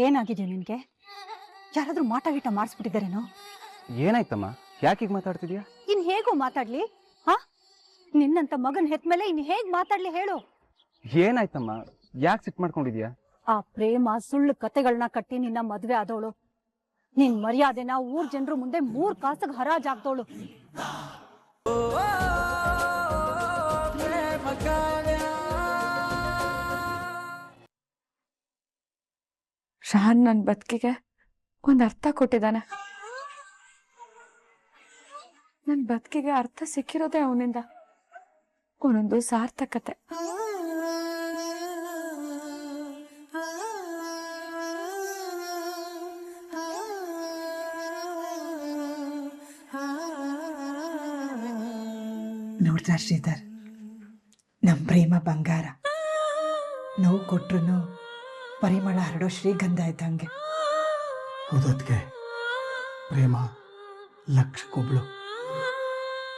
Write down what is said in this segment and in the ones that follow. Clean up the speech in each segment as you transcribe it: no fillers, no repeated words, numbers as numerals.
ಏನಾಗಿದೆ ನಿನ್ಗೆ? ಯಾರಾದ್ರೂ ಮಾಟ ಮಾಡಿಸ್ಬಿಟ್ಟಿದ್ದಾರೇನೋ? ಏನಾಯ್ತಮ್ಮ? ಯಾಕೆ ಹೀಗೆ ಮಾತಾಡ್ತಿದ್ಯಾ? ಇನ್ ಹೇಗೂ ಮಾತಾಡ್ಲಿ? ಹಾ, ನಿನ್ನಂತ ಮಗನ್ ಹೆತ್ಮೇಲೆ ಇನ್ ಹೇಗ್ ಮಾತಾಡ್ಲಿ ಹೇಳು? ಏನಾಯ್ತಮ್ಮ? ಯಾಕೆ ಸಿಟ್ ಮಾಡ್ಕೊಂಡಿದ್ಯಾ? ಆ ಪ್ರೇಮ ಸುಳ್ಳು ಕತೆಗಳನ್ನ ಕಟ್ಟಿ ನಿನ್ನ ಮದ್ವೆ ಆದವಳು. ನಿನ್ ಮರ್ಯಾದೆನ ಊರ್ ಜನರು ಮುಂದೆ 3 ಕಾಸಿಗೆ ಹರಾಜಾಗ್ದವಳು. ಶಾನ್ ನನ್ನ ಬದುಕಿಗೆ ಒಂದು ಅರ್ಥ ಕೊಟ್ಟಿದ್ದಾನೆ. ನನ್ನ ಬದುಕಿಗೆ ಅರ್ಥ ಸಿಕ್ಕಿರೋದೇ ಅವನಿಂದ. ಒಂದೊಂದು ಸಾರ್ಥಕತೆ. ನೋಡ್ತಾ ಶ್ರೀಧರ್, ನಮ್ಮ ಪ್ರೇಮ ಬಂಗಾರ. ನೋವು ಕೊಟ್ರು ಪರಿಮಳ ಹರಡೋ ಶ್ರೀಗಂಧ ಇದ್ದಂಗೆ. ಹೌದದ್ಕೆ ಪ್ರೇಮ ಲಕ್ಷಕ್ಕೊಬ್ಳು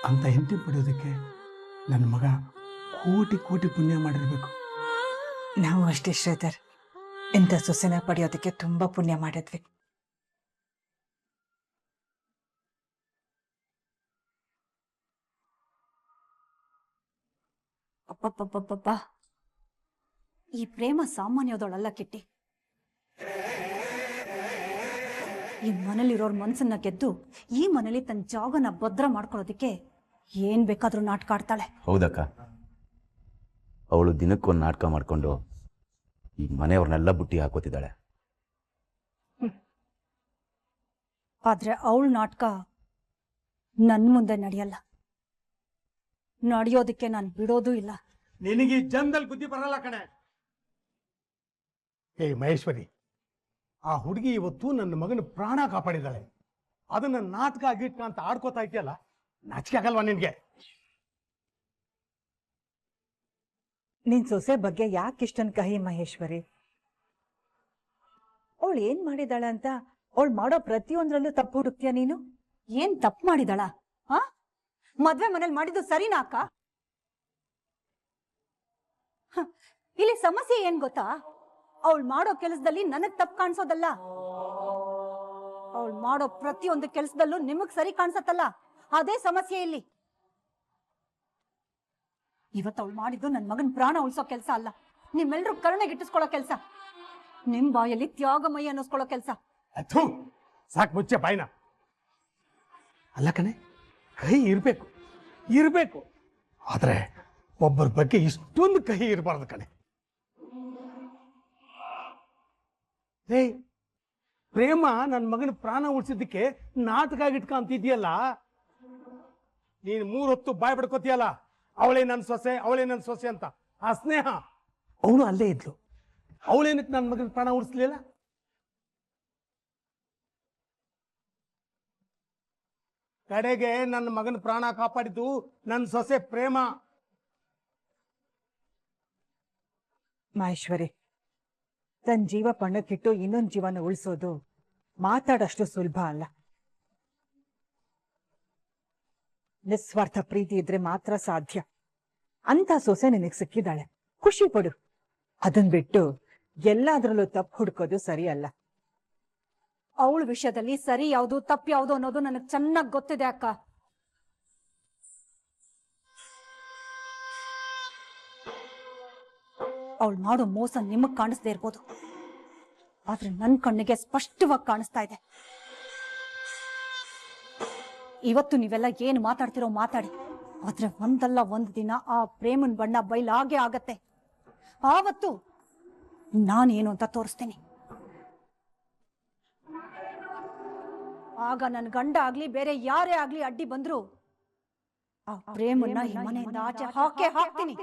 ಅಂತ ಹೆಂಡತಿ ಪಡೆಯೋದಕ್ಕೆ ನನ್ನ ಮಗ ಕೋಟಿ ಕೋಟಿ ಪುಣ್ಯ ಮಾಡಿರ್ಬೇಕು. ನಾವು ಅಷ್ಟೇ ಶ್ರೀಧರ್, ಇಂಥ ಸೊಸೆನ ಪಡೆಯೋದಕ್ಕೆ ತುಂಬಾ ಪುಣ್ಯ ಮಾಡಿದ್ವಿ. ಅಪ್ಪಪ್ಪಪ್ಪಪ್ಪ, ಈ ಪ್ರೇಮ ಸಾಮಾನ್ಯದೊಳಲ್ಲ ಕಿಟ್ಟಿ. ಈ ಮನೇಲಿರೋರ್ ಮನ್ಸನ್ನ ಗೆದ್ದು ಈ ಮನೇಲಿ ತನ್ನ ಜಾಗನ ಭದ್ರ ಮಾಡ್ಕೊಳ್ಳೋದಿಕ್ಕೆ ಏನ್ ಬೇಕಾದ್ರೂ ನಾಟಕ ಆಡ್ತಾಳೆ. ಹೌದಕ್ಕ, ಅವಳು ದಿನಕ್ಕೊಂದು ನಾಟಕ ಮಾಡ್ಕೊಂಡು ಈ ಮನೆಯವ್ರನ್ನೆಲ್ಲ ಬುಟ್ಟಿ ಹಾಕೋತಿದ್ದಾಳೆ. ಆದ್ರೆ ಅವಳ ನಾಟಕ ನನ್ ಮುಂದೆ ನಡೆಯಲ್ಲ. ನಡೆಯೋದಕ್ಕೆ ನಾನು ಬಿಡೋದೂ ಇಲ್ಲ. ನಿನಗೆ ಜನ್ದಲ್ಲಿ ಬುದ್ಧಿ ಬರಲ್ಲ ಕಣೆ. ಏ ಮಹೇಶ್ವರಿ, ಆ ಹುಡುಗಿ ಇವತ್ತು ನನ್ನ ಮಗನ ಪ್ರಾಣ ಕಾಪಾಡಿದಾಳೆ. ಅದನ್ನ ನಾಟಕ ಗೀಟ್ಕ ಅಂತ ಆಡ್ಕೋತಾ ಇದೆಯಲ್ಲ, ನಾಚಿಕೆ ಆಗಲ್ವಾ ನಿನ್ಗೆ? ನಿನ್ ಸೊಸೆ ಬಗ್ಗೆ ಯಾಕೆ ಇಷ್ಟೊಂದು ಕಹಿ ಮಹೇಶ್ವರಿ? ಅವಳು ಏನ್ ಮಾಡಿದಾಳೆ ಅಂತ ಅವಳು ಮಾಡೋ ಪ್ರತಿಯೊಂದ್ರಲ್ಲೂ ತಪ್ಪು ಹುಡುಕ್ತೀಯ ನೀನು? ಏನ್ ತಪ್ಪು ಮಾಡಿದಳ? ಹಾ, ಮದ್ವೆ ಮನೇಲಿ ಮಾಡಿದ್ದು ಸರಿನಾ ಅಕ್ಕ? ಇಲ್ಲಿ ಸಮಸ್ಯೆ ಏನ್ ಗೊತ್ತಾ? ಅವಳು ಮಾಡೋ ಕೆಲಸದಲ್ಲಿ ನನಗ್ ತಪ್ಪು ಕಾಣಿಸೋದಲ್ಲ, ಅವಳು ಮಾಡೋ ಪ್ರತಿಯೊಂದು ಕೆಲಸದಲ್ಲೂ ನಿಮಗ್ ಸರಿ ಕಾಣಿಸತ್ತಲ್ಲ, ಅದೇ ಸಮಸ್ಯೆ ಇಲ್ಲಿ. ಇವತ್ತು ಅವಳು ಮಾಡಿದ್ದು ನನ್ ಮಗನ್ ಪ್ರಾಣ ಉಳಿಸೋ ಕೆಲಸ ಅಲ್ಲ, ನಿಮ್ಮೆಲ್ರೂ ಕರುಣೆಗಿಟ್ಟಿಸ್ಕೊಳ್ಳೋ ಕೆಲಸ, ನಿಮ್ ಬಾಯಲ್ಲಿ ತ್ಯಾಗಮಯಿ ಅನ್ನಿಸ್ಕೊಳ್ಳೋ ಕೆಲಸ. ಸಾಕ್ ಮುಚ್ಚೆ ಬಾಯ್ನ. ಅಲ್ಲ ಕಣೆ, ಕಹಿ ಇರ್ಬೇಕು, ಆದ್ರೆ ಒಬ್ಬರ ಬಗ್ಗೆ ಇಷ್ಟೊಂದು ಕಹಿ ಇರಬಾರ್ದು ಕಣೆ. ಹೇ, ಪ್ರೇಮ ನನ್ನ ಮಗನ ಪ್ರಾಣ ಉಳಿಸಿದ್ದಕ್ಕೆ ನಾಟಕ ಆಗಿಟ್ಕ ಅಂತಿದ್ಯಲ್ಲ, ನೀನ್ 3 ಹೊತ್ತು ಬಾಯ್ ಬಿಡ್ಕೋತಿಯಲ್ಲ, ಅವಳೇ ನನ್ನ ಸೊಸೆ ಅಂತ. ಆ ಸ್ನೇಹ ಅವಳು ಅಲ್ಲೇ ಇದ್ಲು, ಅವಳೇನಕ್ಕೆ ನನ್ನ ಮಗನ ಪ್ರಾಣ ಉಳಿಸ್ಲಿಲ್ಲ? ಕಡೆಗೆ ನನ್ನ ಮಗನ ಪ್ರಾಣ ಕಾಪಾಡಿದ್ದು ನನ್ನ ಸೊಸೆ ಪ್ರೇಮ. ಮಹೇಶ್ವರಿ, ತನ್ನ ಜೀವ ಪಣಕ್ಕಿಟ್ಟು ಇನ್ನೊಂದು ಜೀವನ ಉಳಿಸೋದು ಮಾತಾಡಷ್ಟು ಸುಲಭ ಅಲ್ಲ. ನಿಸ್ವಾರ್ಥ ಪ್ರೀತಿ ಇದ್ರೆ ಮಾತ್ರ ಸಾಧ್ಯ. ಅಂತ ಸೊಸೆ ನಿನಗೆ ಸಿಕ್ಕಿದಾಳೆ, ಖುಷಿ ಪಡು. ಅದನ್ ಬಿಟ್ಟು ಎಲ್ಲಾದ್ರಲ್ಲೂ ತಪ್ಪು ಹುಡ್ಕೋದು ಸರಿ ಅಲ್ಲ. ಅವಳ ವಿಷಯದಲ್ಲಿ ಸರಿ ಯಾವುದು ತಪ್ಪು ಯಾವುದು ಅನ್ನೋದು ನನಗೆ ಚೆನ್ನಾಗಿ ಗೊತ್ತಿದೆ ಅಕ್ಕ. ಅವಳು ಮಾಡೋ ಮೋಸ ನಿಮಗ್ ಕಾಣಿಸ್ದೇ ಇರ್ಬೋದು, ಆದ್ರೆ ನನ್ ಕಣ್ಣಿಗೆ ಸ್ಪಷ್ಟವಾಗಿ ಕಾಣಿಸ್ತಾ ಇದೆ. ಇವತ್ತು ನೀವೆಲ್ಲ ಏನು ಮಾತಾಡ್ತಿರೋ ಮಾತಾಡಿ, ಆದ್ರೆ ಒಂದಲ್ಲ ಒಂದು ದಿನ ಆ ಪ್ರೇಮನ್ ಬಣ್ಣ ಬಯಲಾಗೆ ಆಗತ್ತೆ. ಆವತ್ತು ನಾನೇನು ಅಂತ ತೋರಿಸ್ತೀನಿ. ಆಗ ನನ್ನ ಗಂಡ ಆಗ್ಲಿ ಬೇರೆ ಯಾರೇ ಆಗ್ಲಿ ಅಡ್ಡಿ ಬಂದ್ರು ಆ ಪ್ರೇಮನ್ನ ಈ ಮನೆಯಿಂದ ಆಚೆ ಹಾಕ್ತೀನಿ.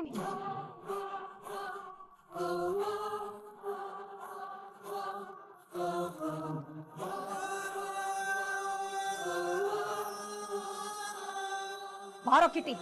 ಬಾರೋ ಕಿಟಿ.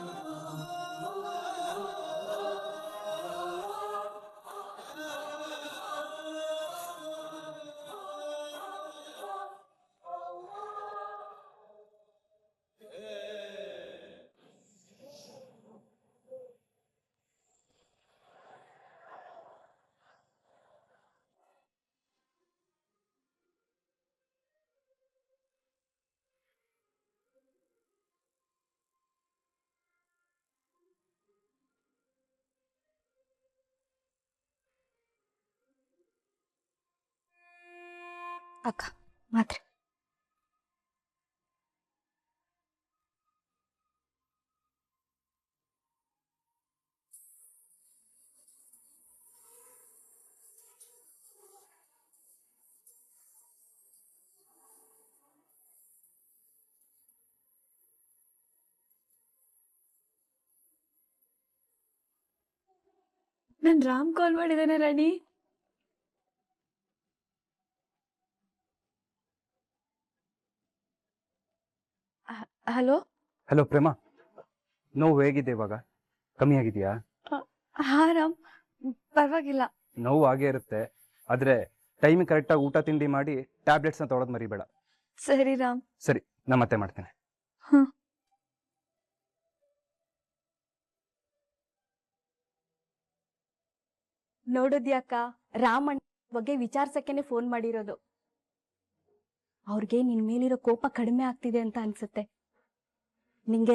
ಅಕ್ಕ ಮಾತ್ರೆ. ನನ್ ರಾಮ್ ಕಾಲ್ ಮಾಡಿದಾನೆ ರಾಣಿ. ಹಲೋ. ಹಲೋ ಪ್ರೇಮ, ನೋವು ಹೇಗಿದೆ ಇವಾಗ? ಕಮ್ಮಿ ಆಗಿದೆಯಾ? ಹಾ ರಾಮ್, ಪರವಾಗಿಲ್ಲ. ನೋವು ಆಗೇ ಇರುತ್ತೆ, ಆದ್ರೆ ಟೈಮಿಗೆ ಕರೆಕ್ಟಾಗಿ ಊಟ ತಿಂಡಿ ಮಾಡಿ ಟ್ಯಾಬ್ಲೆಟ್ಸ್ನ ತೊಗೊಳೋದು ಮರಿಬೇಡ. ಸರಿ ರಾಮ್. ಸರಿ, ನಾ ಮತ್ತೆ ಮಾಡ್ತೇನೆ. ಹ್ಮ್. ನೋಡಿದ್ಯಾಕ, ರಾಮಣ್ಣ ಬಗ್ಗೆ ವಿಚಾರ್ಸಕ್ಕೇನೆ ಫೋನ್ ಮಾಡಿರೋದು. ಅವ್ರಿಗೆ ನಿನ್ ಮೇಲಿರೋ ಕೋಪ ಕಡಿಮೆ ಆಗ್ತಿದೆ ಅಂತ ಅನ್ಸುತ್ತೆ. ನಿಂಗೆ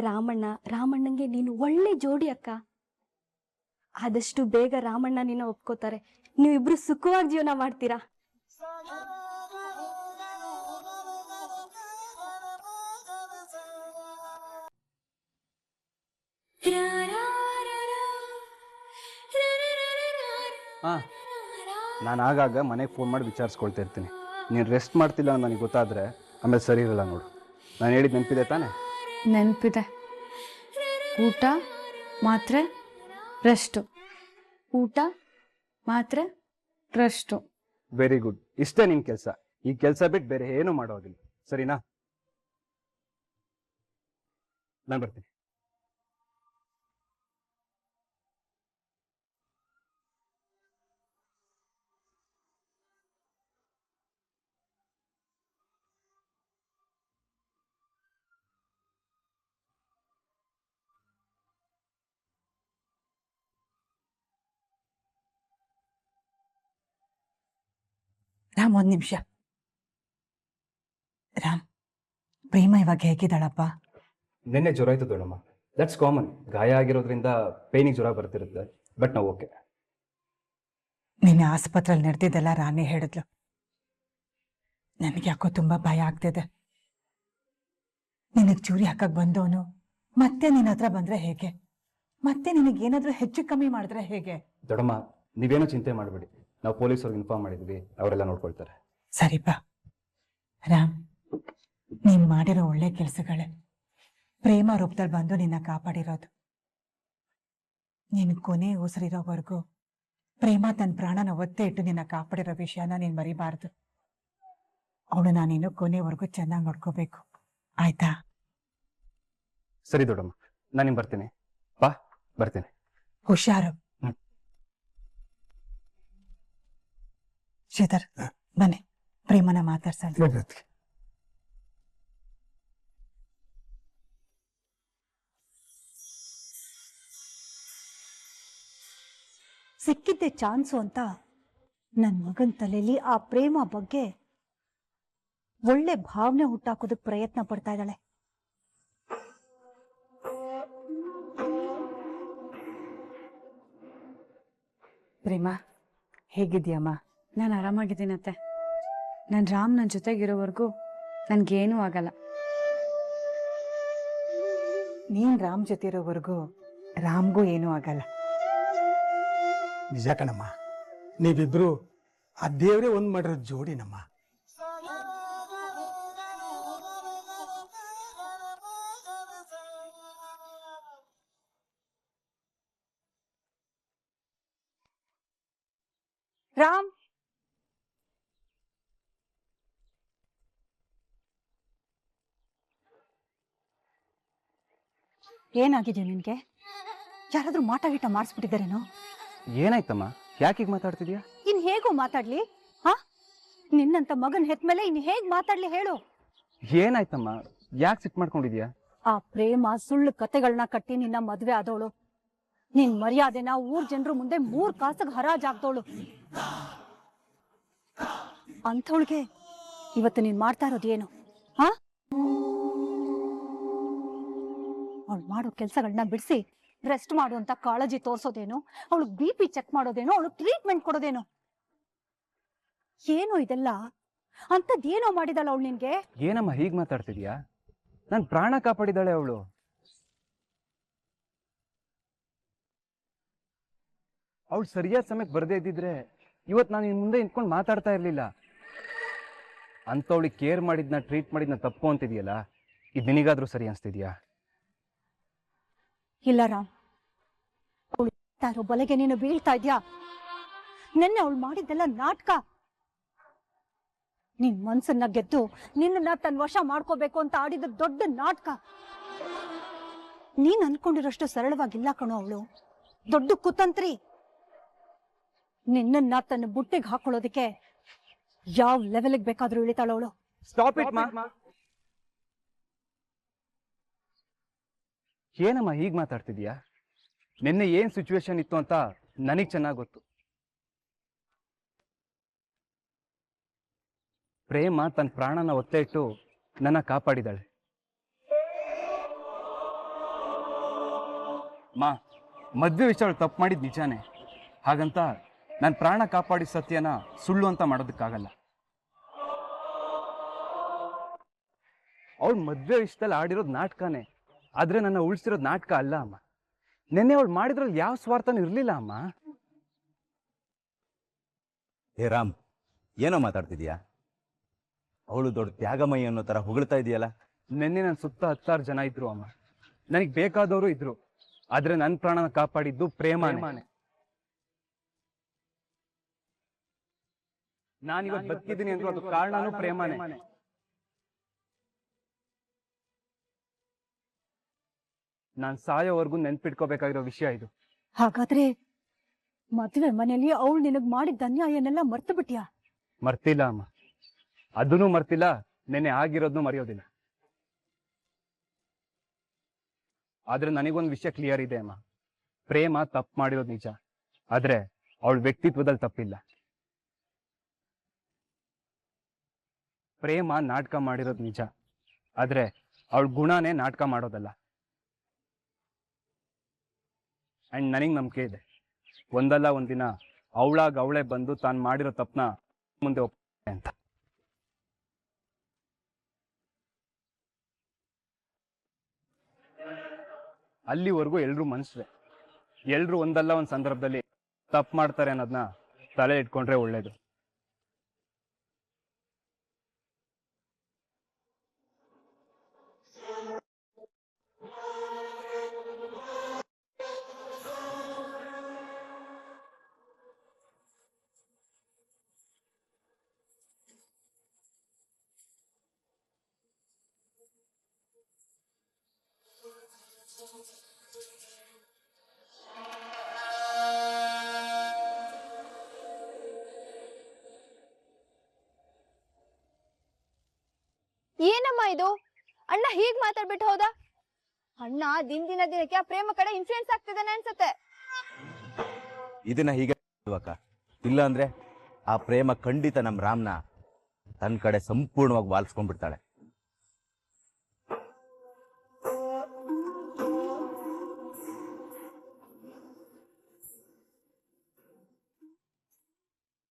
ರಾಮಣ್ಣಂಗೆ ನೀನು ಒಳ್ಳೆ ಜೋಡಿ ಅಕ್ಕ. ಆದಷ್ಟು ಬೇಗ ರಾಮಣ್ಣ ನಿನ್ನ ಒಪ್ಕೋತಾರೆ, ನೀವಿಬ್ರು ಸುಖವಾಗಿ ಜೀವನ ಮಾಡ್ತೀರಾ. ಹಾಂ, ನಾನು ಆಗಾಗ ಮನೆಗೆ ಫೋನ್ ಮಾಡಿ ವಿಚಾರಿಸ್ಕೊಳ್ತಾ ಇರ್ತೀನಿ. ನೀನು ರೆಸ್ಟ್ ಮಾಡ್ತಿಲ್ಲ ಅಂತ ನನಗೆ ಗೊತ್ತಾದರೆ ಆಮೇಲೆ ಸರಿ ಇರಲ್ಲ ನೋಡು. ನಾನು ಹೇಳಿದ ನೆನಪಿದೆ ತಾನೆ? ನೆನಪಿದೆ. ಊಟ ಮಾತ್ರೆ ರೆಸ್ಟು, ಊಟ ಮಾತ್ರೆ ರೆಸ್ಟು. ವೆರಿ ಗುಡ್, ಇಷ್ಟೇ ನಿನ್ನ ಕೆಲಸ. ಈ ಕೆಲಸ ಬಿಟ್ಟು ಬೇರೆ ಏನೂ ಮಾಡೋದಿಲ್ಲ, ಸರಿನಾ? ನಾನು ಬರ್ತೀನಿ. ರಾಮ್, ಒಂದ್ ನಿಮಿಷ. ರಾಮ್, ಪ್ರೇಮ ಇವಾಗ ಹೇಗಿದ್ದಾಳಪ್ಪ? ನಿನ್ನೆ ಜ್ವರ ಆಯ್ತು ದೊಡ್ಡಮ್ಮ. ದಟ್ಸ್ ಕಾಮನ್, ಗಾಯ ಆಗಿರೋದ್ರಿಂದ ಪೇನಿಗೆ ಜ್ವರ ಬರ್ತಿರುತ್ತೆ. ಬಟ್ ನಾವು ಓಕೆ. ನಿನ್ನೆ ಆಸ್ಪತ್ರೆಯಲ್ಲಿ ನಡೆದಿದ್ದೆಲ್ಲ ರಾಣಿ ಹೇಳಿದ್ಲು. ನನಗೆ ಯಾಕೋ ತುಂಬಾ ಭಯ ಆಗ್ತಿದೆ. ನಿನಗೆ ಚೂರಿ ಹಾಕಕ್ ಬಂದವನು ಮತ್ತೆ ನಿನ್ನ ಹತ್ರ ಬಂದ್ರೆ ಹೇಗೆ? ಮತ್ತೆ ನಿನಗೇನಾದ್ರೂ ಹೆಚ್ಚು ಕಮ್ಮಿ ಮಾಡಿದ್ರೆ ಹೇಗೆ? ದೊಡ್ಡಮ್ಮ, ನೀವೇನೋ ಚಿಂತೆ ಮಾಡಬೇಡಿ, ನಾವು ಪೊಲೀಸವ್ರಿಗೆ ಇನ್ಫಾರ್ಮ್ ಮಾಡಿದ್ವಿ, ಅವರೆಲ್ಲ ನೋಡ್ಕೊಳ್ತಾರೆ. ಸರಿಪಾ. ರಾಮ್, ನೀನ್ ಮಾಡಿರೋ ಒಳ್ಳೆ ಕೆಲಸಗಳೇ ಪ್ರೇಮ ರೂಪದಲ್ಲಿ ಬಂದು ನಿನ್ನ ಕಾಪಾಡಿರೋದು. ನಿನ್ ಕೊನೆ ಉಸಿರಿರೋವರೆಗೂ ಪ್ರೇಮ ತನ್ನ ಪ್ರಾಣನ ಒತ್ತೆ ಇಟ್ಟು ನಿನ್ನ ಕಾಪಾಡಿರೋ ವಿಷಯನ ನೀನ್ ಮರಿಬಾರ್ದು. ಅವಳು ನಾನಿನ್ನು ಕೊನೆವರೆಗೂ ಚೆನ್ನಾಗಿ ನೋಡ್ಕೋಬೇಕು, ಆಯ್ತಾ? ಸರಿ ದೊಡ್ಡಮ್ಮ, ನಾನು ಬರ್ತೀನಿ. ಬಾ, ಬರ್ತೀನಿ. ಹುಷಾರು. ಶ್ರೀಧರ್, ಬನ್ನಿ, ಪ್ರೇಮನ ಮಾತಾಡ್ಸೋಣ. ಸಿಕ್ಕಿದ್ದೆ ಚಾನ್ಸು ಅಂತ ನನ್ನ ಮಗನ ತಲೆಯಲ್ಲಿ ಆ ಪ್ರೇಮ ಬಗ್ಗೆ ಒಳ್ಳೆ ಭಾವನೆ ಹುಟ್ಟಾಕೋದಕ್ಕೆ ಪ್ರಯತ್ನ ಪಡ್ತಾ ಇದ್ದಾಳೆ. ಪ್ರೇಮ, ಹೇಗಿದ್ಯಮ್ಮ? ನಾನು ಆರಾಮಾಗಿದ್ದೀನತ್ತೆ. ನನ್ನ ರಾಮ್ ನನ್ನ ಜೊತೆಗಿರೋವರೆಗೂ ನನಗೇನೂ ಆಗಲ್ಲ. ನೀನ್ ರಾಮ್ ಜೊತೆ ಇರೋವರೆಗೂ ರಾಮ್ಗೂ ಏನೂ ಆಗಲ್ಲ. ನಿಜ ಕಣಮ್ಮ, ನೀವಿಬ್ರು ಆ ದೇವ್ರೆ ಒಂದ್ ಮಾಡಿರೋ ಜೋಡಿನಮ್ಮ. ರಾಮ್, ಏನಾಗಿದೆ ನಿನ್ಗೆ? ಯಾರಾದ್ರೂ ಮಾಟ ಗೀಟ ಮಾಡಿಸ್ಬಿಟ್ಟಿದ್ದಾರೇನೋ? ಏನಾಯ್ತಮ್ಮ, ಯಾಕೆ ಹೀಗೆ ಮಾತಾಡ್ತಿದ್ಯಾ? ಇನ್ ಹೇಗೂ ಮಾತಾಡ್ಲಿ? ಹಾ, ನಿನ್ನಂತ ಮಗನ್ ಹೆತ್ಮೇಲೆ ಇನ್ ಹೇಗ್ ಮಾತಾಡ್ಲಿ ಹೇಳು? ಏನಾಯ್ತಮ್ಮ, ಯಾಕೆ ಸಿಟ್ ಮಾಡ್ಕೊಂಡಿದ್ಯಾ? ಆ ಪ್ರೇಮ ಸುಳ್ಳು ಕತೆಗಳನ್ನ ಕಟ್ಟಿ ನಿನ್ನ ಮದ್ವೆ ಆದವಳು. ನಿನ್ ಮರ್ಯಾದೆನ ಊರ್ ಜನರು ಮುಂದೆ 3 ಕಾಸಿಗೆ ಹರಾಜಾಗ್ದವಳು. ಅಂಥವಳಿಗೆ ಇವತ್ತು ನೀನ್ ಮಾಡ್ತಾ ಇರೋದು ಏನು? ಹಾ, ಅವಳು ಮಾಡೋ ಕೆಲ್ಸಗಳನ್ನ ಬಿಡಿಸಿ ರೆಸ್ಟ್ ಮಾಡು ಅಂತ ಕಾಳಜಿ ತೋರ್ಸೋದೇನು? ಅವಳು BP ಚೆಕ್ ಮಾಡೋದೇನು? ಅವಳು ಟ್ರೀಟ್ಮೆಂಟ್ ಕೊಡೋದೇನು? ಏನು ಇದೆಲ್ಲ? ಅಂಥದ್ದೇನೋ ಮಾಡಿದಾಳ ಅವಳು ನಿನ್ಗೆ? ಏನಮ್ಮ ಹೀಗೆ ಮಾತಾಡ್ತಿದ್ಯಾ? ನನ್ನ ಪ್ರಾಣ ಕಾಪಾಡಿದಾಳೆ ಅವಳು. ಅವಳು ಸರಿಯಾದ ಸಮಯಕ್ಕೆ ಬರದೇ ಇದ್ದಿದ್ರೆ ಇವತ್ತು ನಾನು ಇನ್ ಮುಂದೆ ನಿಂತ್ಕೊಂಡು ಮಾತಾಡ್ತಾ ಇರಲಿಲ್ಲ. ಅಂಥವಳಿಗೆ ಕೇರ್ ಮಾಡಿದ್ನ ಟ್ರೀಟ್ ಮಾಡಿದ್ನ ತಪ್ಪು ಅಂತಿದೆಯಲ್ಲ, ಇದು ನಿನಗಾದ್ರೂ ಸರಿ ಅನಿಸ್ತಿದ್ಯಾ? ಇಲ್ಲ ರಾಮ್, ಅವಳು ತಾರೋ ಬಲೆಗೆ ನೀನು ಬೀಳ್ತಾ ಇದ್ಯಾ. ನಿನ್ನೆ ಅವಳು ಮಾಡಿದ್ದೆಲ್ಲ ನಾಟಕ. ನಿನ್ ಮನ್ಸನ್ನ ಗೆದ್ದು ನಿನ್ನ ತನ್ನ ವಶ ಮಾಡ್ಕೋಬೇಕು ಅಂತ ಆಡಿದ ದೊಡ್ಡ ನಾಟಕ. ನೀನ್ ಅನ್ಕೊಂಡಿರೋಷ್ಟು ಸರಳವಾಗಿಲ್ಲ ಕಣೋ ಅವಳು. ದೊಡ್ಡ ಕುತಂತ್ರಿ. ನಿನ್ನ ತನ್ನ ಬುಟ್ಟಿಗೆ ಹಾಕೊಳ್ಳೋದಕ್ಕೆ ಯಾವ ಲೆವೆಲ್ಗೆ ಬೇಕಾದ್ರೂ ಇಳಿತಾಳ ಅವಳು. ಸ್ಟಾಪ್ ಇಟ್ ಮಾ. ಏನಮ್ಮ ಹೀಗೆ ಮಾತಾಡ್ತಿದ್ಯಾ? ನಿನ್ನೆ ಏನ್ ಸಿಚುವೇಶನ್ ಇತ್ತು ಅಂತ ನನಗೆ ಚೆನ್ನಾಗಿ ಗೊತ್ತು. ಪ್ರೇಮ ತನ್ನ ಪ್ರಾಣನ ಒತ್ತೆ ಇಟ್ಟು ನನ್ನ ಕಾಪಾಡಿದಾಳೆ. ಮಾ, ಮದ್ವೆ ವಿಷಯ ಅವಳು ತಪ್ಪು ಮಾಡಿದ್ ನಿಜಾನೇ. ಹಾಗಂತ ನನ್ನ ಪ್ರಾಣ ಕಾಪಾಡಿದ ಸತ್ಯನ ಸುಳ್ಳು ಅಂತ ಮಾಡೋದಕ್ಕಾಗಲ್ಲ. ಅವಳು ಮದ್ವೆ ವಿಷಯದಲ್ಲಿ ಆಡಿರೋದು ನಾಟಕನೇ, ಆದ್ರೆ ನನ್ನ ಉಳಿಸಿರೋದು ನಾಟಕ ಅಲ್ಲ ಅಮ್ಮ. ನಿನ್ನೆ ಅವಳು ಮಾಡಿದ್ರಲ್ಲಿ ಯಾವ ಸ್ವಾರ್ಥನೂ ಇರಲಿಲ್ಲ ಅಮ್ಮ. ಹೇ ರಾಮ್, ಏನೋ ಮಾತಾಡ್ತಿದ್ಯಾ? ಅವಳು ದೊಡ್ಡ ತ್ಯಾಗಮಯಿ ಅನ್ನೋ ಥರ ಹೊಗಳ್ತಾ ಇದೆಯಲ್ಲ. ನಿನ್ನೆ ನನ್ನ ಸುತ್ತ 10,000 ಜನ ಇದ್ರು ಅಮ್ಮ. ನನಗೆ ಬೇಕಾದವರು ಇದ್ರು, ಆದ್ರೆ ನನ್ನ ಪ್ರಾಣನ ಕಾಪಾಡಿದ್ದು ಪ್ರೇಮನೇ. ನಾನಿವತ್ತು ಬದುಕಿದ್ದೀನಿ ಅಂದ್ರು ಅದು ಕಾರಣನೂ ಪ್ರೇಮನೇ. ನಾನು ಸಾಯೋವರೆಗೂ ನೆನ್ಪಿಟ್ಕೋಬೇಕಾಗಿರೋ ವಿಷಯ ಇದು. ಹಾಗಾದ್ರೆ ಮದುವೆ ಮನೆಯಲ್ಲಿ ಅವಳು ನಿನಗ್ ಮಾಡಿದ ಅನ್ಯಾಯನೆಲ್ಲ ಮರ್ತು ಬಿಟ್ಯಾ? ಮರ್ತಿಲ್ಲ ಅಮ್ಮ, ಅದನ್ನೂ ಮರ್ತಿಲ್ಲ, ನೆನ್ನೆ ಆಗಿರೋದನ್ನು ಮರೆಯೋದಿಲ್ಲ. ಆದ್ರೆ ನನಗೊಂದು ವಿಷಯ ಕ್ಲಿಯರ್ ಇದೆ ಅಮ್ಮ. ಪ್ರೇಮ ತಪ್ಪು ಮಾಡಿರೋದು ನಿಜ, ಆದ್ರೆ ಅವಳ ವ್ಯಕ್ತಿತ್ವದಲ್ಲಿ ತಪ್ಪಿಲ್ಲ. ಪ್ರೇಮ ನಾಟಕ ಮಾಡಿರೋದು ನಿಜ, ಆದ್ರೆ ಅವಳ ಗುಣನೇ ನಾಟಕ ಮಾಡೋದಲ್ಲ. ಅಂಡ್ ನನಗೆ ನಂಬಿಕೆ ಇದೆ, ಒಂದಲ್ಲ ಒಂದಿನ ಅವಳೇ ಬಂದು ತಾನು ಮಾಡಿರೋ ತಪ್ಪನ ಮುಂದೆ ಒಪ್ಪಿದೆ ಅಂತ. ಅಲ್ಲಿವರೆಗೂ ಎಲ್ರೂ ಮನುಷ್ಯರೇ. ಎಲ್ರೂ ಒಂದಲ್ಲ ಒಂದು ಸಂದರ್ಭದಲ್ಲಿ ತಪ್ಪು ಮಾಡ್ತಾರೆ ಅನ್ನೋದನ್ನ ತಲೆ ಇಟ್ಕೊಂಡ್ರೆ ಒಳ್ಳೇದು. ಏನಮ್ಮ ಇದು? ಅಣ್ಣ ಹೀಗ್ ಮಾತಾಡ್ಬಿಟ್ಟು ಹೋದ? ಅಣ್ಣ ದಿನಕ್ಕೆ ಆ ಪ್ರೇಮ ಕಡೆ ಇನ್ಫ್ಲೂಯೆನ್ಸ್ ಆಗ್ತಿದ್ದಾನೆ ಅನ್ಸತ್ತೆ. ಇದನ್ನ ಹೀಗೆ ಅಕ್ಕ, ಇಲ್ಲ ಅಂದ್ರೆ ಆ ಪ್ರೇಮ ಖಂಡಿತ ನಮ್ಮ ರಾಮ್ನ ತನ್ನ ಕಡೆ ಸಂಪೂರ್ಣವಾಗಿ ವಾಲ್ಸ್ಕೊಂಡ್ಬಿಡ್ತಾಳೆ.